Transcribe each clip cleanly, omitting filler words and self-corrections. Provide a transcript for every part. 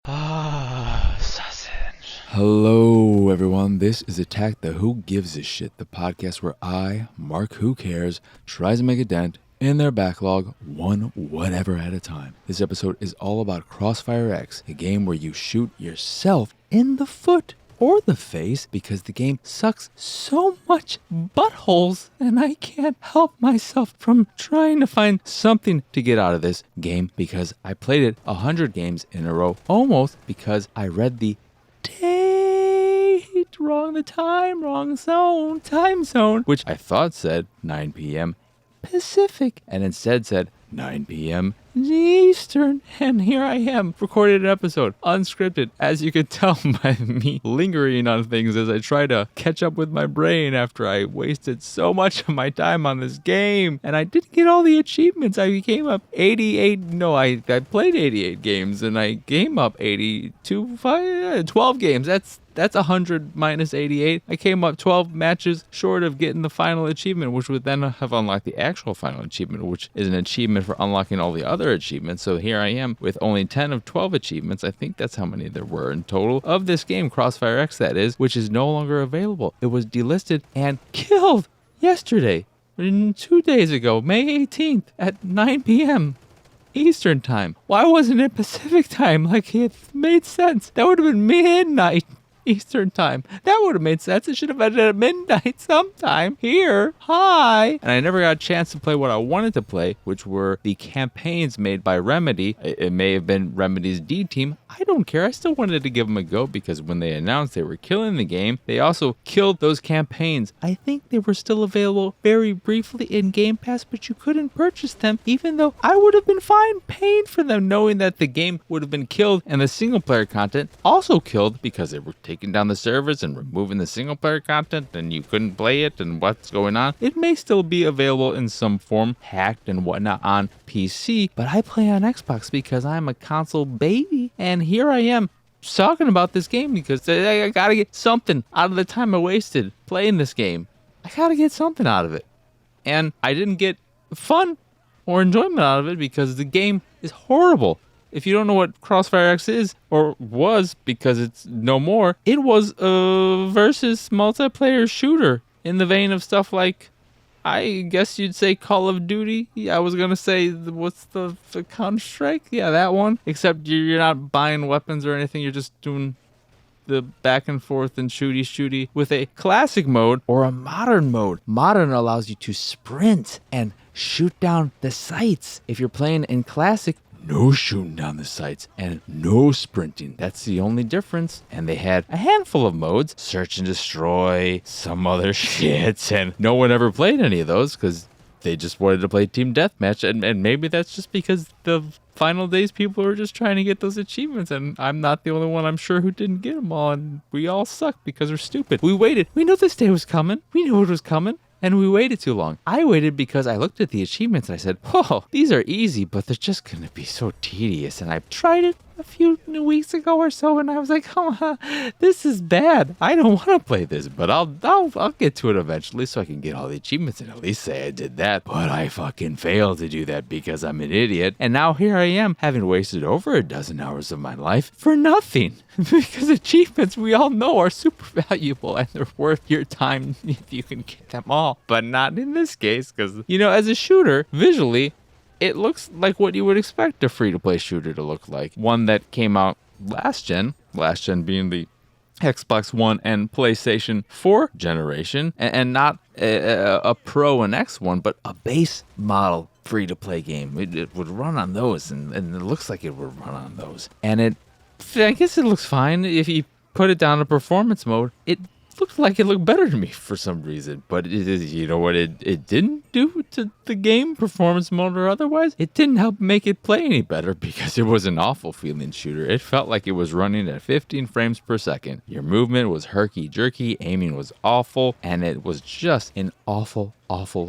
Sausage. Hello, everyone. This is Attack the Who Gives a Shit, the podcast where I, Mark Who Cares, tries to make a dent in their backlog one whatever at a time. This episode is all about CrossfireX, a game where you shoot yourself in the foot or the face because the game sucks so much buttholes and I can't help myself from trying to find something to get out of this game because I played it 100 games in a row almost because I read the date wrong, the time wrong, time zone, which I thought said 9 p.m. Pacific and instead said 9 p.m. Eastern, and here I am, recorded an episode, unscripted, as you can tell by me lingering on things as I try to catch up with my brain after I wasted so much of my time on this game, and I didn't get all the achievements. I came up 88, I played 88 games, and I came up 12 games, that's 100 minus 88. I came up 12 matches short of getting the final achievement, which would then have unlocked the actual final achievement, which is an achievement for unlocking all the other achievements. So here I am with only 10 of 12 achievements. I think that's how many there were in total of this game, CrossfireX that is, which is no longer available. It was delisted and killed yesterday, 2 days ago, May 18th at 9 p.m. Eastern time. Why wasn't it Pacific time? Like, it made sense. That would have been midnight Eastern time. That would have made sense. It should have been at midnight sometime here. Hi. And I never got a chance to play what I wanted to play, which were the campaigns made by Remedy. It may have been Remedy's D team. I don't care. I still wanted to give them a go because when they announced they were killing the game, they also killed those campaigns. I think they were still available very briefly in Game Pass, but you couldn't purchase them, even though I would have been fine paying for them, knowing that the game would have been killed and the single player content also killed because they were taking down the servers and removing the single player content and you couldn't play it and what's going on. It may still be available in some form, hacked and whatnot on PC, but I play on Xbox because I'm a console baby, and here I am talking about this game because I gotta get something out of the time I wasted playing this game. I gotta get something out of it. And I didn't get fun or enjoyment out of it because the game is horrible. If you don't know what CrossfireX is, or was, because it's no more, it was a versus multiplayer shooter in the vein of stuff like, I guess you'd say Call of Duty. Yeah, I was going to say, what's the Counter-Strike? Yeah, that one. Except you're not buying weapons or anything, you're just doing the back and forth and shooty with a classic mode or a modern mode. Modern allows you to sprint and shoot down the sights. If you're playing in classic, no shooting down the sights and no sprinting. That's the only difference. And they had a handful of modes, search and destroy, some other shit, and no one ever played any of those because they just wanted to play team deathmatch, and maybe that's just because the final days people were just trying to get those achievements, and I'm not the only one, I'm sure, who didn't get them all, and we all suck because we're stupid. We waited. We knew this day was coming. We knew it was coming. And we waited too long. I waited because I looked at the achievements and I said, whoa, these are easy, but they're just going to be so tedious. And I tried it a few weeks ago or so, and I was like, oh, this is bad. I don't want to play this, but I'll get to it eventually so I can get all the achievements and at least say I did that. But I fucking failed to do that because I'm an idiot. And now here I am, having wasted over a dozen hours of my life for nothing. Because achievements, we all know, are super valuable and they're worth your time if you can get them all. But not in this case, because, as a shooter, visually, it looks like what you would expect a free-to-play shooter to look like. One that came out last gen being the Xbox One and PlayStation 4 generation, and not a Pro and X one, but a base model free-to-play game. It would run on those, and it looks like it would run on those. And I guess it looks fine. If you put it down to performance mode, it looked like it looked better to me for some reason. But you know what it didn't do to the game, performance mode or otherwise? It didn't help make it play any better because it was an awful feeling shooter. It felt like it was running at 15 frames per second. Your movement was herky-jerky, aiming was awful, and it was just an awful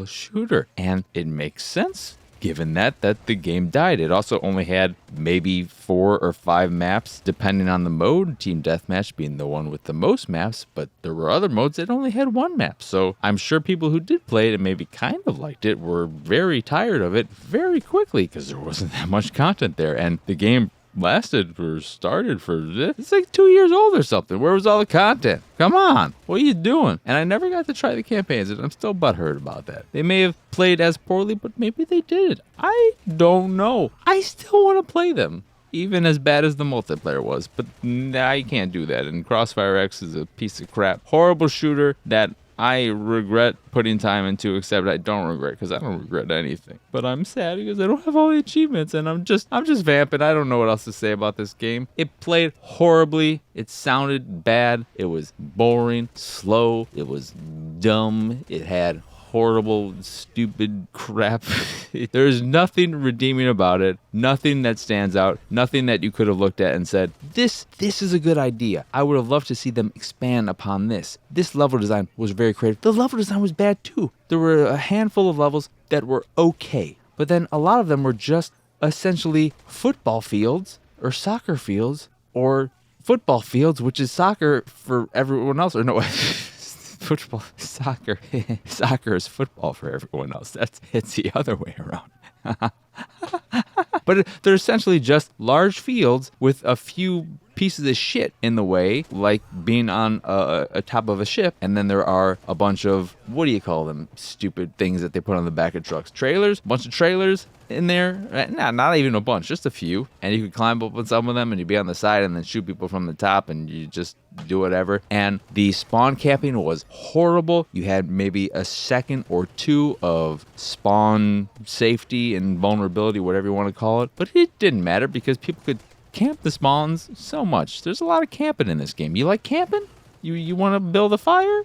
shooter. And it makes sense given that the game died. It also only had maybe 4 or 5 maps, depending on the mode, Team Deathmatch being the one with the most maps, but there were other modes that only had 1 map. So I'm sure people who did play it and maybe kind of liked it were very tired of it very quickly because there wasn't that much content there. And the game lasted or started for this. It's like 2 years old or something. Where was all the content? Come on. What are you doing? And I never got to try the campaigns, and I'm still butthurt about that. They may have played as poorly, but maybe they did. I don't know. I still want to play them, even as bad as the multiplayer was. But I can't do that. And CrossfireX is a piece of crap. Horrible shooter that I regret putting time into, except I don't regret because I don't regret anything. But I'm sad because I don't have all the achievements, and I'm just vamping. I don't know what else to say about this game. It played horribly. It sounded bad. It was boring, slow. It was dumb. It had horrible, stupid crap. There's nothing redeeming about it. Nothing that stands out. Nothing that you could have looked at and said, this is a good idea. I would have loved to see them expand upon this. This level design was very creative. The level design was bad too. There were a handful of levels that were okay, but then a lot of them were just essentially football fields or soccer fields or football fields, which is soccer for everyone else. Or no, football, soccer. Soccer is football for everyone else. It's the other way around. But they're essentially just large fields with a few pieces of shit in the way, like being on a top of a ship. And then there are a bunch of, what do you call them? Stupid things that they put on the back of trucks. Trailers? A bunch of trailers in there. Nah, not even a bunch, just a few. And you could climb up on some of them and you'd be on the side and then shoot people from the top and you just do whatever. And the spawn camping was horrible. You had maybe a second or two of spawn safety and vulnerability, whatever you want to call it. But it didn't matter because people could camp the spawns so much. There's a lot of camping in this game. You like camping? You want to build a fire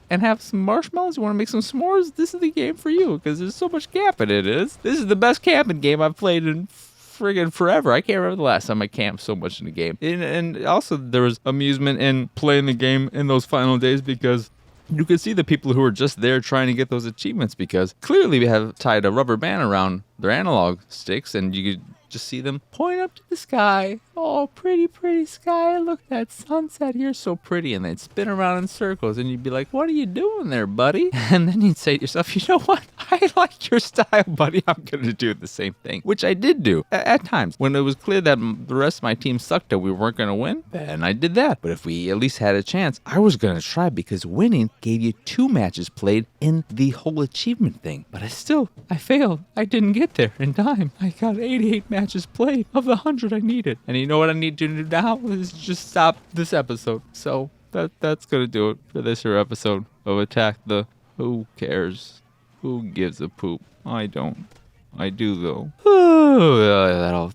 and have some marshmallows? You want to make some s'mores? This is the game for you because there's so much camping it is. This is the best camping game I've played in friggin' forever. I can't remember the last time I camped so much in a game. And also there was amusement in playing the game in those final days because you could see the people who were just there trying to get those achievements because clearly we have tied a rubber band around their analog sticks and you could just see them point up to the sky. Oh, pretty, pretty sky. Look, that sunset here, so pretty. And they'd spin around in circles and you'd be like, what are you doing there, buddy? And then you'd say to yourself, you know what? I like your style, buddy. I'm going to do the same thing, which I did do at times. When it was clear that the rest of my team sucked and we weren't going to win, then I did that. But if we at least had a chance, I was going to try because winning gave you 2 matches played in the whole achievement thing. But I failed. I didn't get there in time. I got 88 matches played of the 100 I needed. And you know what I need to do now is just stop this episode. So that's going to do it for this here episode of Attack the... Who cares? Who gives a poop? I don't. I do, though.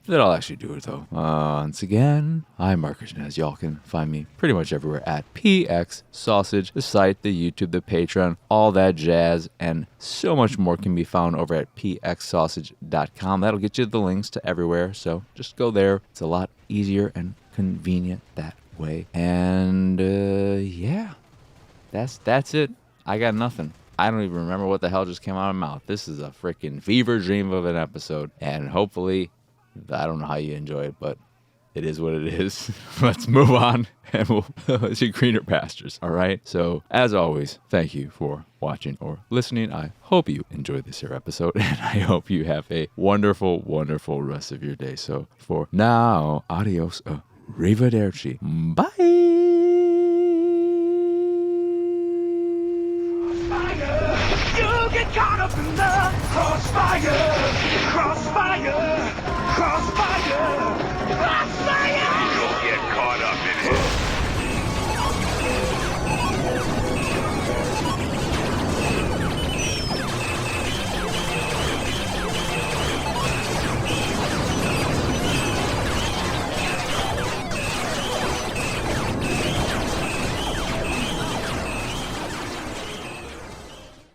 That'll actually do it, though. Once again, I'm Marcus Nez. Y'all can find me pretty much everywhere at PX Sausage, the site, the YouTube, the Patreon, all that jazz, and so much more can be found over at pxsausage.com. That'll get you the links to everywhere, so just go there. It's a lot easier and convenient that way. And, yeah, that's it. I got nothing. I don't even remember what the hell just came out of my mouth. This is a freaking fever dream of an episode. And hopefully, I don't know how you enjoy it, but it is what it is. Let's move on and we'll see greener pastures. All right. So as always, thank you for watching or listening. I hope you enjoyed this here episode and I hope you have a wonderful, wonderful rest of your day. So for now, adios, arrivederci. Bye. You get caught up in the crossfire, crossfire, crossfire.